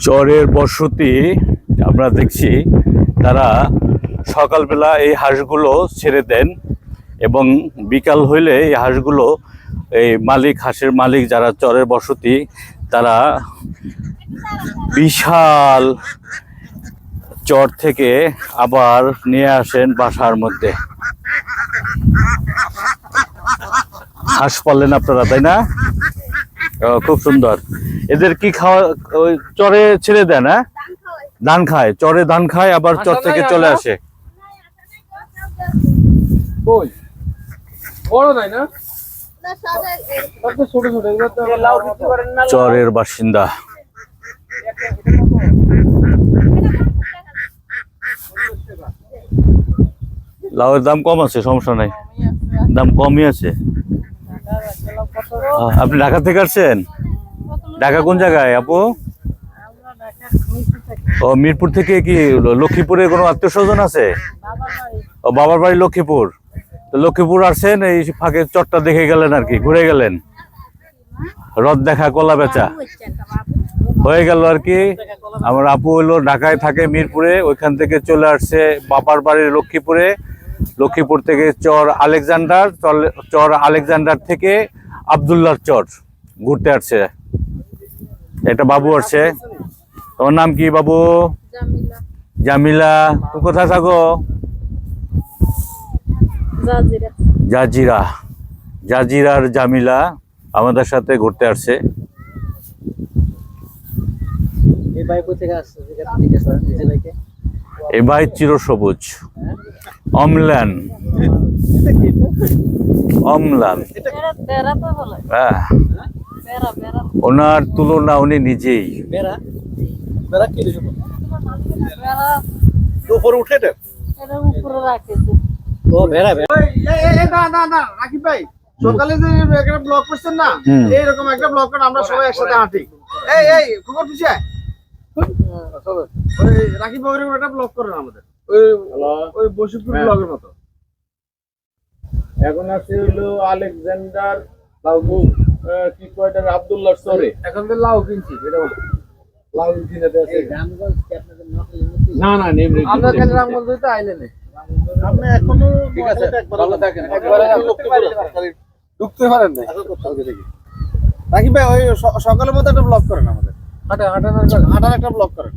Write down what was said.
চরের বসতি আমরা দেখছি তারা সকালবেলা এই হাঁসগুলো ছেড়ে দেন এবং বিকাল হইলে এই হাঁসগুলো এই হাঁসের মালিক যারা চরের বসতি তারা বিশাল চর থেকে আবার নিয়ে আসেন বাসার মধ্যে। হাঁস পাললেন আপনারা, তাই না? খুব সুন্দর। এদের কি খাওয়া? ওই চরে ছেড়ে দেন? হ্যাঁ, ধান খায়, চরে ধান খায়, আবার চর থেকে চলে আসে। চরের বাসিন্দা। লাউয়ের দাম কম আছে, সমস্যা নাই, দাম কমই আছে। আপনি ঢাকা থেকে আসছেন? ঢাকা কোন জায়গায় আপু? ও, মিরপুর থেকে। কি লক্ষ্মীপুরে কোনো আত্মীয় স্বজন আছে? ও, বাবার বাড়ি লক্ষ্মীপুর। তো লক্ষ্মীপুর আসছেন, এই ফাঁকে চরটা দেখে গেলেন আর কি, ঘুরে গেলেন। রথ দেখা, কলা বেচা হয়ে গেল আর কি। আমার আপু হলো ঢাকায় থাকে, মিরপুরে, ওইখান থেকে চলে আসছে বাবার বাড়ির লক্ষ্মীপুরে। লক্ষ্মীপুর থেকে চর আলেকজান্ডার থেকে আব্দুল্লাহর চর ঘুরতে আসছে। এটা বাবু আসছে। তোমার নাম কি বাবু? জামিলা। তুমি কোথায় থাকো? জাজিরার জামিলা আমাদের সাথে ঘুরতে আসছে। এই ভাই চিরসবুজ, অম্লান। হ্যাঁ, ওনার তুলনা উনি নিজেই। সকালে যে একটা ব্লগ করছেন না, এইরকম একটা ব্লগ করে আমরা সবাই একসাথে হাঁটি। এই খবর দিছে ওই রাকিব ভাইয়ের একটা ব্লগ করেন আমাদের, ওই বসিপুর ব্লগের মতো। এখন আছে হলো আলেকজান্ডার লাউ, কি কয়টা আব্দুল্লাহর চরে। এখন তো লাউ কিনছি, এটা বলো। লাউ কিনাতে আছে রামগঞ্জ কি আপনাদের নকল নথি? না না, নেমরে আমরা কেন রামগঞ্জ হইতে আইলেন? আপনি এখনো ঠিক আছে, ভালো থাকেন। একবারে ঢুকতে পারেন না। রাকিব ভাই ওই সকালের মতো একটা ব্লগ করেন আমাদের, হাঁটার একটা ব্লগ করেন।